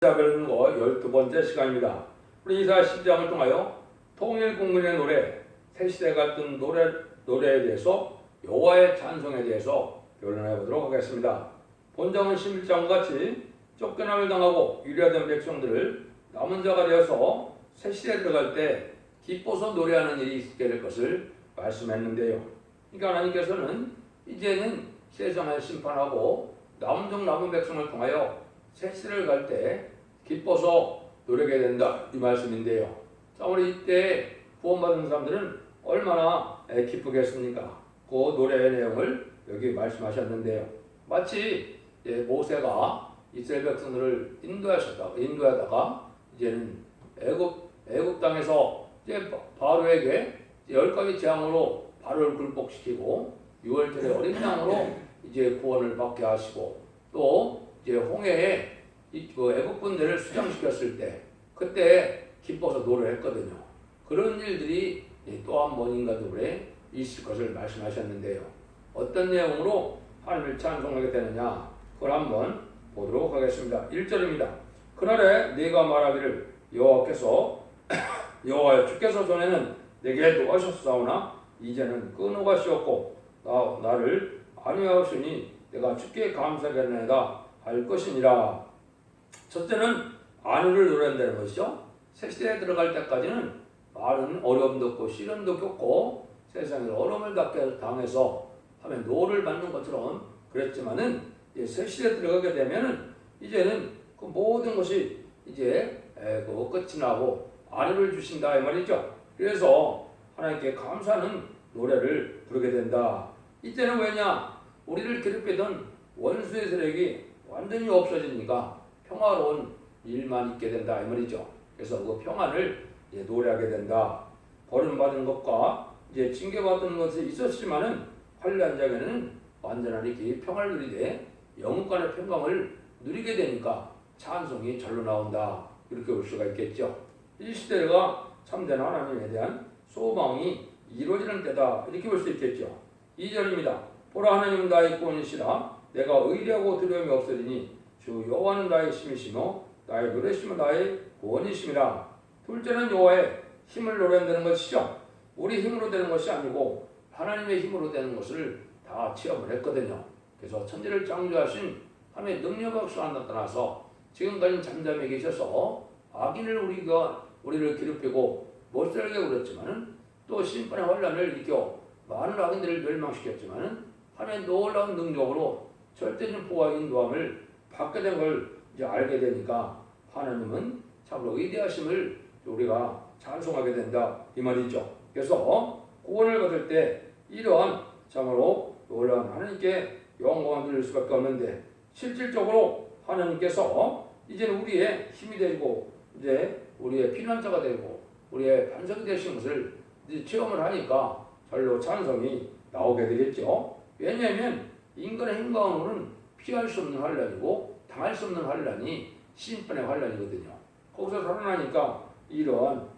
배우는 거 12번째 시간입니다. 우리 이사야 10장을 통하여 통일국민의 노래, 새시대가 뜬 노래에 대해서 여호와의 찬송에 대해서 교련해 보도록 하겠습니다. 본장은 11장과 같이 쫓겨남을 당하고 유리화된 백성들을 남은 자가 되어서 새시대에 들어갈 때 기뻐서 노래하는 일이 있게 될 것을 말씀했는데요. 그러니까 하나님께서는 이제는 세상을 심판하고 남은 백성을 통하여 새시대를 갈 때 기뻐서 노래하게 된다 이 말씀인데요. 자, 우리 이때 구원받은 사람들은 얼마나 기쁘겠습니까? 그 노래의 내용을 여기 말씀하셨는데요. 마치 모세가 이스라엘 백성들을 인도하다가 이제는 애굽 땅에서 이제 바로에게 10가지 재앙으로 바로를 굴복시키고 6월절에 어린 양으로 이제 구원을 받게 하시고 또 이제 홍해에 애국 군대를 수장시켰을 때 그때 기뻐서 노래했거든요. 그런 일들이 또 한 번 인간들에 있을 것을 말씀하셨는데요. 어떤 내용으로 하나님을 찬송하게 되느냐 그걸 한번 보도록 하겠습니다. 1절입니다. 그날에 네가 말하기를 여호와여 주께서 전에는 내게 노하셨사오나 이제는 끊어가시었고 나를 안위하시니 내가 주께 감사하겠나이다 할 것이니라. 첫째는 안위를 노래한다는 것이죠. 새시대에 들어갈 때까지는 많은 어려움도 없고 시련도 겪고 세상에 어려움을 당해서 하면 노를 받는 것처럼 그랬지만은 새시대에 들어가게 되면은 이제는 그 모든 것이 이제 끝이 나고 안위를 주신다 이 말이죠. 그래서 하나님께 감사하는 노래를 부르게 된다. 이때는 왜냐? 우리를 괴롭히던 원수의 세력이 완전히 없어지니까 평화로운 일만 있게 된다 이 말이죠. 그래서 그 평안을 노래하게 된다. 버림받은 것과 이제 징계받은 것이 있었지만은 환난 장에는 완전한 이렇게 평화를 누리되 영원간의 평강을 누리게 되니까 찬송이 절로 나온다. 이렇게 볼 수가 있겠죠. 이 시대가 참된 하나님에 대한 소망이 이루어지는 때다. 이렇게 볼 수 있겠죠. 2절입니다. 보라 하나님은 나의 구원이시라. 내가 의리하고 두려움이 없으리니 주 여호와는 나의 힘이시며 나의 노래시며 나의 구원이심이라. 둘째는 여호와의 힘을 노래한다는 것이죠. 우리 힘으로 되는 것이 아니고 하나님의 힘으로 되는 것을 다 체험을 했거든요. 그래서 천지를 창조하신 하나님의 능력으로 나타나서 지금까지 잠잠해 계셔서 악인을 우리를 괴롭히고 못살게 그랬지만은 또 심판의 환란을 일으켜 많은 악인들을 멸망시켰지만은 하나님의 놀라운 능력으로 절대적 보호와 인도함을 받게 된 걸 이제 알게 되니까 하나님은 참으로 위대하심을 우리가 찬송하게 된다 이 말이죠. 그래서 구원을 받을 때 이러한 참으로 놀라운 하나님께 영광을 드릴 수밖에 없는데 실질적으로 하나님께서 이제는 우리의 힘이 되고 이제 우리의 피난처가 되고 우리의 반석이 되신 것을 이제 체험을 하니까 절로 찬송이 나오게 되겠죠. 왜냐하면 인간의 행방으로는 피할 수 없는 환란이고 당할 수 없는 환란이 심판의 환란이거든요. 거기서 살아나니까 이러한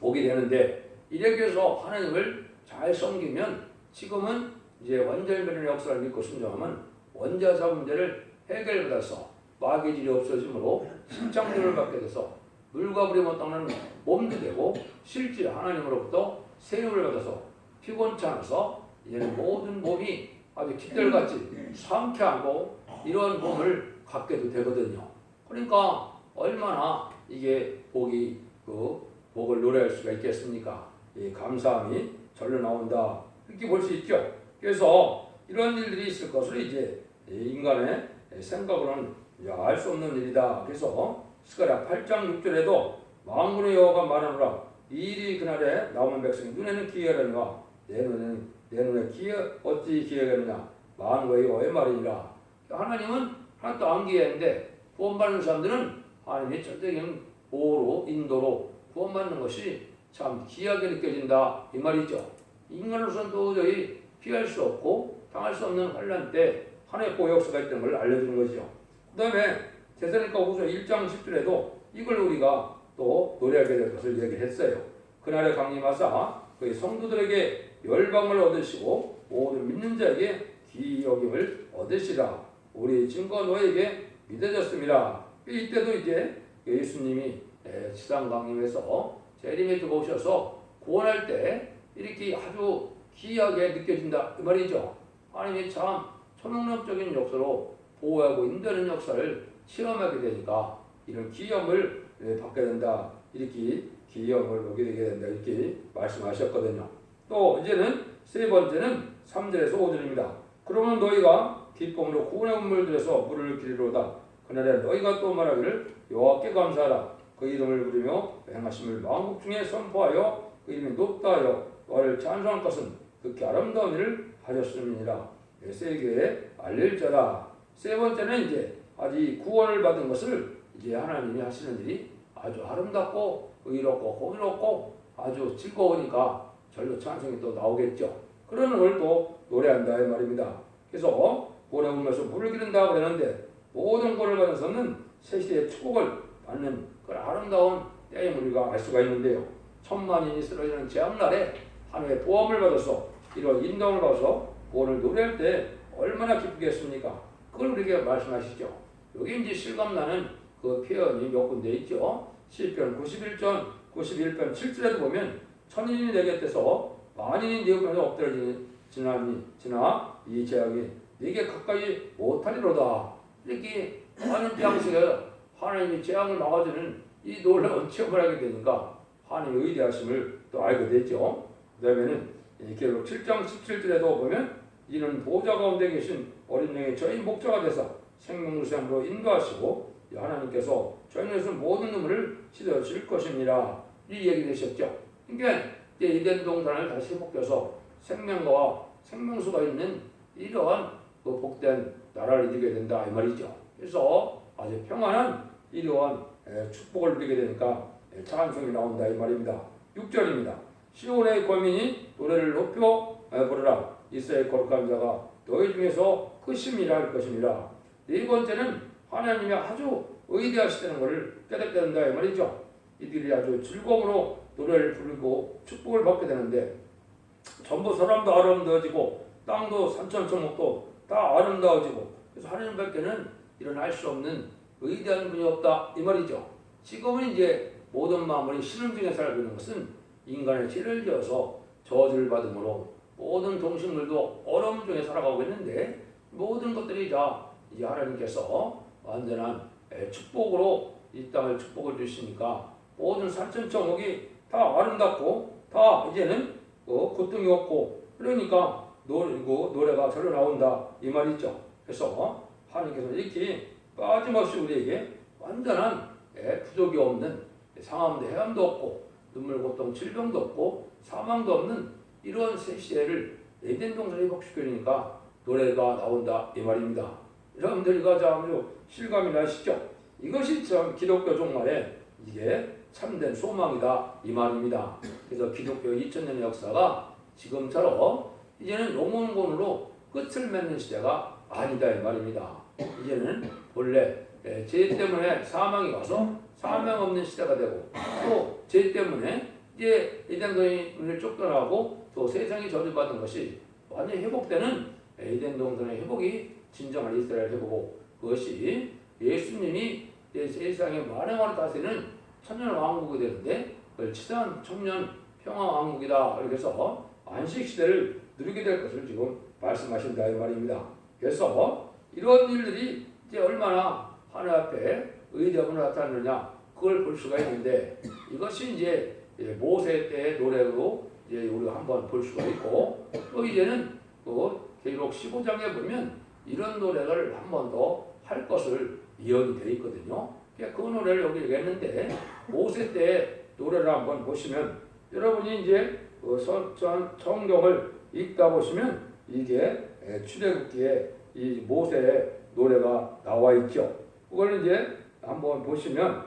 복이 되는데 이렇게 해서 하나님을 잘 섬기면 지금은 이제 원절변의 역사를 믿고 순종하면 원자사 문제를 해결받아서 마귀질이 없어지므로 신창조를 받게 돼서 물과 불이 못 닦는 몸도 되고 실제 하나님으로부터 세움을 받아서 피곤치 않아서 이제는 모든 몸이 아주 깃털같이 상쾌하고 이러한 몸을 갖게도 되거든요. 그러니까 얼마나 이게 복을 노래할 수가 있겠습니까? 이 감사함이 절로 나온다 이렇게 볼 수 있죠. 그래서 이런 일들이 있을 것을 이제 인간의 생각으로는 알 수 없는 일이다. 그래서 스가랴 8장 6절에도 만군의 여호와가 말하노라 이 일이 그날에 남은 백성이 눈에는 기이하려니와 내 눈에 어찌 기회하느냐 만고의 여호와의 말이니라. 하나님은 하나도 안 기회했는데 구원받는 사람들은 하나님의 절대적인 보호로 인도로 구원받는 것이 참 귀하게 느껴진다 이 말이죠. 인간으로서는 도저히 피할 수 없고 당할 수 없는 환난 때 하나님의 보호 역사가 있다는 걸 알려주는 것이죠. 그 다음에 데살로니가후서 1장 10절에도 이걸 우리가 또 노래하게 될 것을 얘기했어요. 그날에 강림하사 그의 성도들에게 열방을 얻으시고 모든 믿는 자에게 귀히 여김을 얻으시라. 우리 증거 너에게 믿어졌습니다. 이때도 이제 예수님이 지상 강림에서 재림에 들어오셔서 구원할 때 이렇게 아주 귀하게 느껴진다 그 말이죠. 하나님이 참 초능력적인 역사로 보호하고 인도하는 역사를 체험하게 되니까 이런 기염을 받게 된다. 이렇게 기염을 보게 되게 된다. 이렇게 말씀하셨거든요. 또 이제는 세 번째는 3절에서 5절입니다. 그러면 너희가 기쁨으로 구원의 운물들에서 물을 기리로다. 그날에 너희가 또 말하기를 여호와께 감사하라. 그 이름을 부르며 행하심을 만국 중에 선포하여 그 이름이 높다 하여 너를 찬송할 것은 극히 아름다운 일을 하셨음이니라. 세계에 알릴 자라. 세 번째는 이제 아직 구원을 받은 것을 이제 하나님이 하시는 일이 아주 아름답고 의롭고 호의롭고 아주 즐거우니까 절로 찬송이 또 나오겠죠. 그런 걸 또 노래한다 이 말입니다. 그래서 구원의 운에서 물을 기른다 그러는데 모든 구원을 받은 자는 새 시대의 축복을 받는 그런 아름다운 때임을 우리가 알 수가 있는데요. 천만인이 쓰러지는 재앙날에 하나님의 보험을 받아서 이런 인도를 받아서 구원을 노래할 때 얼마나 기쁘겠습니까? 그걸 우리에게 말씀하시죠. 여기 이제 실감나는 그 표현이 몇 군데 있죠. 시편 91편 7절에도 보면 천인이 내 곁에서 만인이 네 옆에서 엎드러지나 이 재앙이 네게 가까이 못하리로다. 이렇게 하는 장식에 하나님이 재앙을 막아주는 이 놀라운 체험을 하게 되니까 하나님의 위대하심을 또 알게 되죠. 그 다음에는 계시록 7장 17절에도 보면 이는 보좌 가운데 계신 어린 양의 저희 목자가 되사 생명수양으로 인도하시고 하나님께서 저희에서 모든 눈물을 씻어줄 것입니다. 이 얘기 되셨죠. 그러니까 에덴 동산을 다시 회복해서 생명과 생명수가 있는 이러한 그 복된 나라를 이루게 된다 이 말이죠. 그래서 아주 평안한 이러한 축복을 누리게 되니까 찬송이 나온다 이 말입니다. 6절입니다. 시온의 거민이 노래를 높여 부르라. 이스라엘 거룩한 자가 너희 중에서 크심이라 할 것입니다. 네 번째는 하나님이 아주 의대하시다는 것을 깨닫게 된다 이 말이죠. 이들이 아주 즐거움으로 노래를 부르고 축복을 받게 되는데 전부 사람도 아름다워지고 땅도 산천초목도 다 아름다워지고 그래서 하나님밖에는 일어날 수 없는 의대한 분이 없다 이 말이죠. 지금은 이제 모든 만물이 신음 중에 살고 있는 것은 인간의 죄를 지어서 저주를 받음으로 모든 동식물도 어려움 중에 살아가고 있는데 모든 것들이 다 이제 하나님께서 완전한 축복으로 이 땅을 축복을 주시니까 모든 산천초목이 다 아름답고 다 이제는 고통이 없고 그러니까 노래가 절로 나온다 이 말이죠. 그래서 하나님께서 이렇게 빠짐없이 우리에게 완전한 부족이 없는 상함도 해함도 없고 눈물 고통 질병도 없고 사망도 없는 이런 새 시대를 에덴 동산에 회복시키니까 노래가 나온다 이 말입니다. 여러분들 이거 아주 실감이 나시죠? 이것이 참 기독교 종말에 이게 참된 소망이다 이 말입니다. 그래서 기독교 2000년의 역사가 지금처럼 이제는 영원권으로 끝을 맺는 시대가 아니다 이 말입니다. 이제는 본래 죄 때문에 사망이 와서 사망 없는 시대가 되고 또 죄 때문에 이제 에덴 동산을 쫓겨나고 또 세상이 저주받은 것이 완전히 회복되는 에덴 동산의 회복이 진정한 이스라엘 회복이고 그것이 예수님이 세상의 만왕을 다스리는 천년 왕국이 되는데 그걸 치산 청년 평화 왕국이다. 그래서 안식 시대를 누리게 될 것을 지금 말씀하신다 이 말입니다. 그래서 이런 일들이 이제 얼마나 하늘 앞에 의대함으로 나타나느냐 그걸 볼 수가 있는데 이것이 이제 모세 때의 노래로 이제 우리가 한번 볼 수가 있고 또 이제는 계시록 15장에 보면 이런 노래를 한 번 더 할 것을 예언이 되어 있거든요. 그 노래를 여기 얘기했는데 모세 때 노래를 한번 보시면 여러분이 이제 성경을 읽다 보시면 이게 출애굽기에 이 모세의 노래가 나와 있죠. 그걸 이제 한번 보시면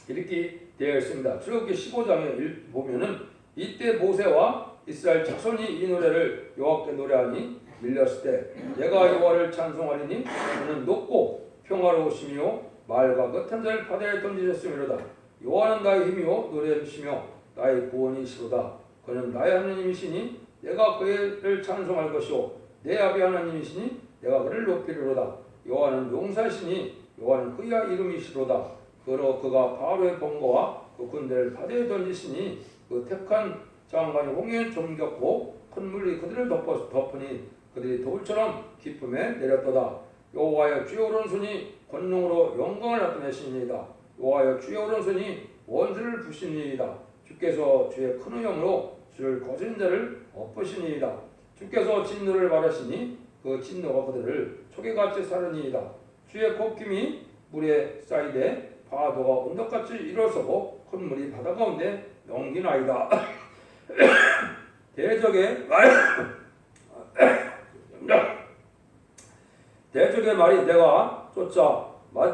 이렇게 되어 있습니다. 출애굽기 15장에 보면은 이때 모세와 이스라엘 자손이 이 노래를 여호와께 노래하니 밀렸을 때 내가 여호와를 찬송하리니 그는 높고 평화로우시며 말과 끝한 자를 바다에 던지셨으므로다. 여호와는 나의 힘이요 노래의 빛이며 나의 구원이시로다. 그는 나의 하나님이시니 내가 그를 찬송할 것이요 내 아비 하나님이시니 내가 그를 높이리로다. 여호와는 용사시니 여호와는 그야 이름이시로다. 그가 바로의 본거와 그 군대를 바다에 던지시니 그 택한 장관이 홍해에 잠겼고 큰 물이 그들을 덮으니 그들이 돌처럼 기쁨에 내렸도다. 여호와여 주의 오른손이 권능으로 영광을 나타내시니이다. 여호와여 주의 오른손이 원수를 부시니이다. 주께서 주의 큰 의형으로 주를 거스린 자를 엎으시니이다. 주께서 진노를 바라시니 그 진노가 그들을 초계같이 사르니이다. 주의 곱김이 물에 쌓이되 파도가 언덕같이 일어서고 큰 물이 바다 가운데 넘기나이다. 대적의 말이 내가 쫓아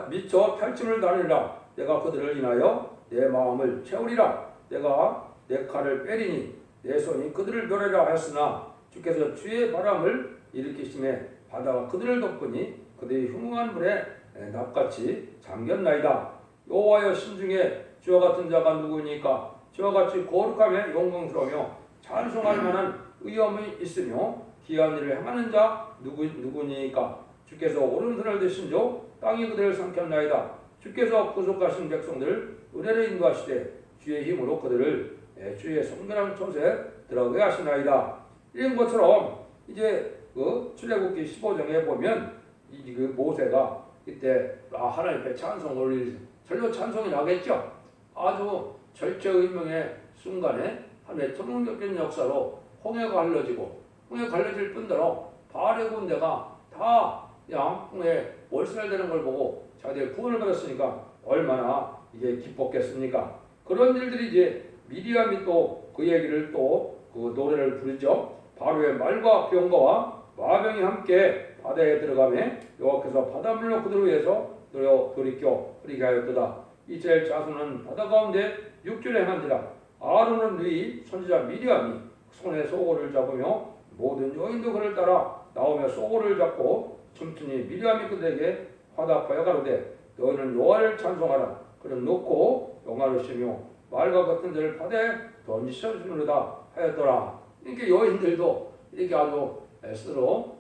미쳐 탈침을 다니라. 내가 그들을 인하여 내 마음을 채우리라. 내가 내 칼을 빼리니 내 손이 그들을 멸하리라 하였으나 주께서 주의 바람을 일으키심에 바다가 그들을 덮으니 그들이 흉흉한 물에 납같이 잠겼나이다. 여호와여 신중에 주와 같은 자가 누구니까? 주와 같이 거룩하며 영광스러우며 찬송할 만한 의엄이 있으며 기한 일을 행하는 자 누구니까? 주께서 오른손을 드신 조 땅이 그들을 삼켰나이다. 주께서 구속하신 백성들 은혜를 인도하시되 주의 힘으로 그들을 주의 성결한 곳에 들어가게 하시나이다. 이런 것처럼 이제 그 출애굽기 15장에 보면 그 모세가 이때 하나님 앞에 찬송을 절로 찬송이 나겠죠. 아주 절체의명의 순간에 하나님의 천문적인 역사로 홍해가 갈라지고 홍해 갈라질 뿐더러 바알의 군대가 다 그냥 홍해에 몰살되는 걸 보고 자기들 구원을 받았으니까 얼마나 이게 기뻤겠습니까? 그런 일들이 이제 미리암이 또 그 얘기를 또 그 노래를 부르죠. 바로의 말과 병거와 마병이 함께 바다에 들어가매 여호와께서 바닷물로 그들을 위해서 돌이켜 흐리게 하였도다. 이스라엘 자손은 바다 가운데 육지를 행한지라. 아론은 누이 선지자 미리암이 손에 소고를 잡으며 모든 여인도 그를 따라 나오며 소고를 잡고 춤추니 미리암이 그들에게 화답하여 가로되 너희는 여호와를 찬송하라. 그는 높고 영화로우시며 말과 같은 자를 바다에 던지셨으므로다 하였더라. 이렇게 여인들도 이렇게 아주 스스로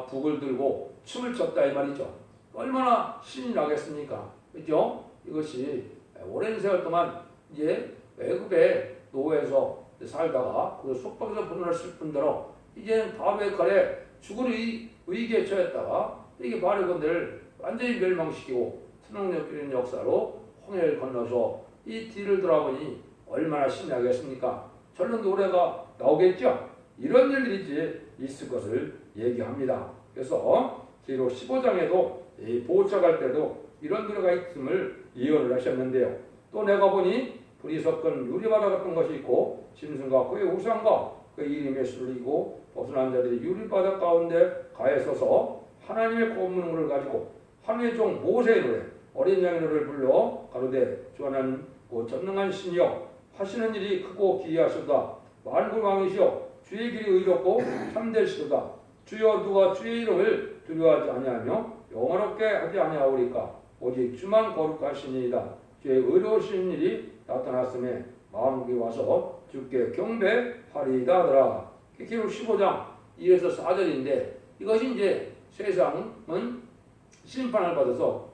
북을 들고 춤을 췄다 이 말이죠. 얼마나 신이 나겠습니까? 그죠? 이것이 오랜 세월 동안 이제 애굽의 노예에서 살다가 그 속박에서 분노했을 뿐더러 이제는 바로의 칼에 죽을 위기에 처했다가 이게 바로의 군대를 완전히 멸망시키고 천황역적인 역사로 홍해를 건너서 이 뒤를 돌아보니 얼마나 신이 나겠습니까? 절로 노래가 나오겠죠? 이런 일들이 이제 있을 것을 얘기합니다. 그래서 기록 15장에도 보호자갈 때도 이런 노래가 있음을 예언을 하셨는데요. 또 내가 보니 불이 섞은 유리바다 같은 것이 있고 짐승과 그의 우상과 그 이름에 술리고 벗어난 자들이 유리바다 가운데 가에 서서 하나님의 검문을 가지고 하나님의 종 모세의 노래 어린 양의 노래를 불러 가로되 주 하나님 곧 전능한 신이여 하시는 일이 크고 기이하시도다. 만군 왕이시여 주의 길이 의롭고 참되시도다. 주여 누가 주의 이름을 두려워하지 아니하며 영화롭게 하지 아니하오리까? 오직 주만 거룩하시니이다. 주의 의로우신 일이 나타났음에 마음이 와서 주께 경배하리이다 하더라. 기록 15장 1에서 4절인데 이것이 이제 세상은 심판을 받아서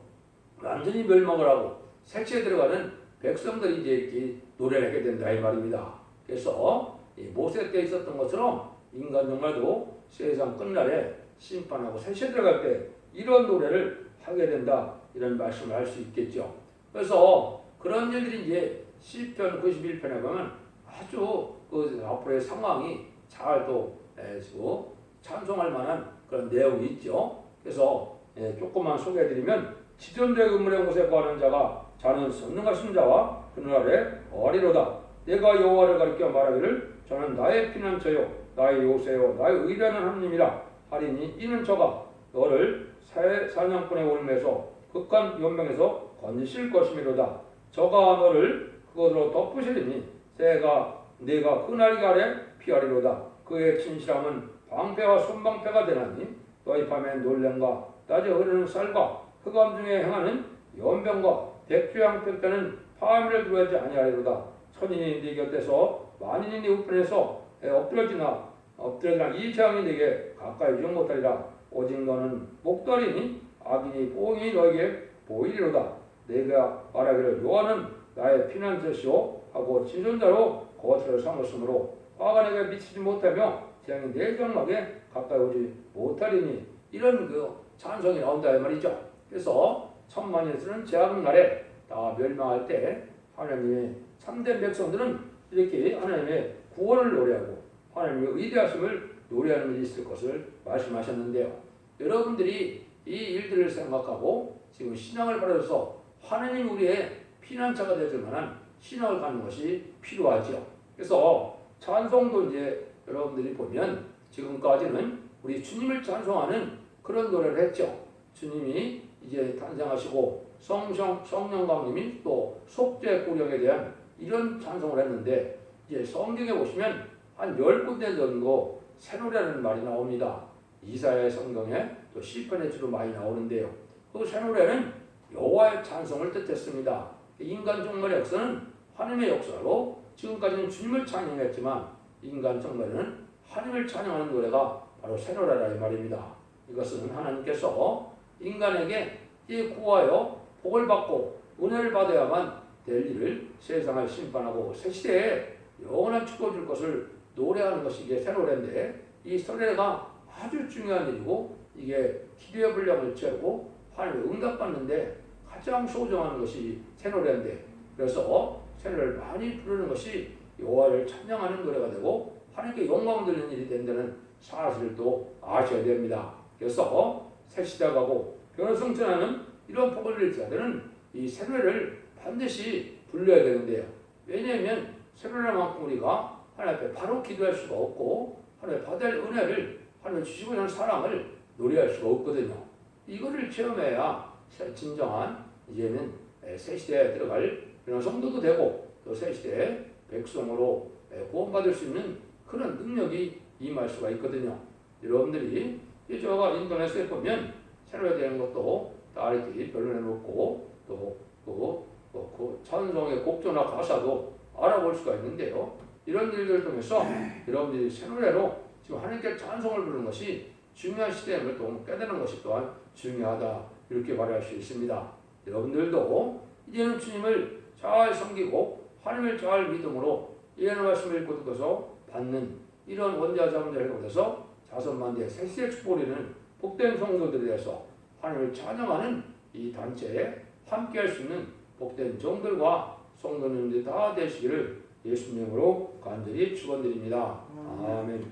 완전히 멸망을 하고 색채에 들어가는 백성들이 이제 이렇게 노래를 하게 된다 이 말입니다. 그래서 모세 때 있었던 것처럼 인간 정말도 세상 끝날에 심판하고 색채에 들어갈 때 이런 노래를 하게 된다 이런 말씀을 할 수 있겠죠. 그래서 그런 일들이 이제 시편 91편에 보면 아주 그 앞으로의 상황이 잘 또 찬송할 만한 그런 내용이 있죠. 그래서 조금만 소개해드리면 지존대 그물의 곳에 거하는 자가 자는 선능하신 자와 그날에 어리로다. 내가 여호와를 가리켜 말하기를 저는 나의 피난처요 나의 요새요 나의 의뢰하는 하나님이라 하리니 이는 저가 너를 사냥꾼의 올매에서 극한 연명에서 건지실 것이미로다. 저가 너를 그것으로 덮으시리니 내가 그날이 아래 피하리로다. 그의 진실함은 방패와 손방패가 되나니 너희 밤에 놀램과 낮에 흐르는 쌀과 흑암 중에 행하는 연병과 백주양 때는 파미를 두려워하지 아니하리로다. 천인이 네 곁에서 만인이 네 우편에서 엎드려지나 이 재앙이 네게 가까이 오지 못하리라. 오직 너는 목도리니 악인이 뽕이 너에게 보이리로다. 내가 말하기를 여호와는 나의 피난처시오 하고 진존자로 거처를 삼았으므로 화가 내게 미치지 못하며 재앙이 내 장막에 가까이 오지 못하리니 이런 그 찬송이 나온다 이 말이죠. 그래서 천만이 쓰는 재앙 날에 다 멸망할 때 하나님의 참된 백성들은 이렇게 하나님의 구원을 노래하고 하나님의 위대하심을 노래하는 일이 있을 것을 말씀하셨는데요. 여러분들이 이 일들을 생각하고 지금 신앙을 바라서 하나님 우리의 피난처가 되줄 만한 신앙을 갖는 것이 필요하죠. 그래서 찬송도 이제 여러분들이 보면 지금까지는 우리 주님을 찬송하는 그런 노래를 했죠. 주님이 이제 탄생하시고 성령감님이 또 속죄구령에 대한 이런 찬송을 했는데 이제 성경에 보시면 한 10군데 정도 새 노래라는 말이 나옵니다. 이사야 성경에 또 시편에 주로 많이 나오는데요. 그 새 노래는 여호와의 찬송을 뜻했습니다. 인간 종말의 역사는 하나님의 역사로 지금까지는 주님을 찬양했지만 인간 종말에는 하나님을 찬양하는 노래가 바로 새 노래라 이 말입니다. 이것은 하나님께서 인간에게 구하여 복을 받고 은혜를 받아야만 될 일을 세상을 심판하고 새 시대에 영원한 축복을 줄 것을 노래하는 것이 이게 새 노래인데 이 새 노래가 아주 중요한 일이고 이게 기도의 분량을 채우고 하나님의 응답받는데 가장 소중한 것이 새 노래인데 그래서 새 노래를 많이 부르는 것이 여호와를 찬양하는 노래가 되고 하나님께 영광 돌리는 일이 된다는 사실을 또 아셔야 됩니다. 그래서 새 시대가 가고 변화성천하는 이런 복을 누릴 자들은 이 새 노래를 반드시 불러야 되는데요. 왜냐하면 새 노래만큼 우리가 하나님 앞에 바로 기도할 수가 없고 하나님 받을 은혜를 하나님 주시고 있는 사랑을 노래할 수가 없거든요. 이거를 체험해야 진정한 이제는 새 시대에 들어갈 그런 성도도 되고 또 새 시대의 백성으로 구원받을 수 있는 그런 능력이 임할 수가 있거든요. 여러분들이 저가 인터넷에 보면 새로에 대한 것도 다 이렇게 별로해 놓고 또 그 찬송의 곡조나 가사도 알아볼 수가 있는데요. 이런 일들을 통해서 여러분들이 새 노래로 지금 하나님께 찬송을 부르는 것이 중요한 시대임을 또 깨닫는 것이 또한 중요하다 이렇게 말할 수 있습니다. 여러분들도 이제는 주님을 잘 섬기고 하나님을 잘 믿음으로 예언의 말씀을 읽고 듣고서 받는 이런 원자자문자를 거둬서 자선만대 새 시대의 축복을 이루는 복된 성도들에 대해서 하나님을 찬양하는 이 단체에 함께할 수 있는 복된 종들과 성도님들이 다 되시기를 예수님으로 간절히 축원드립니다. 아멘.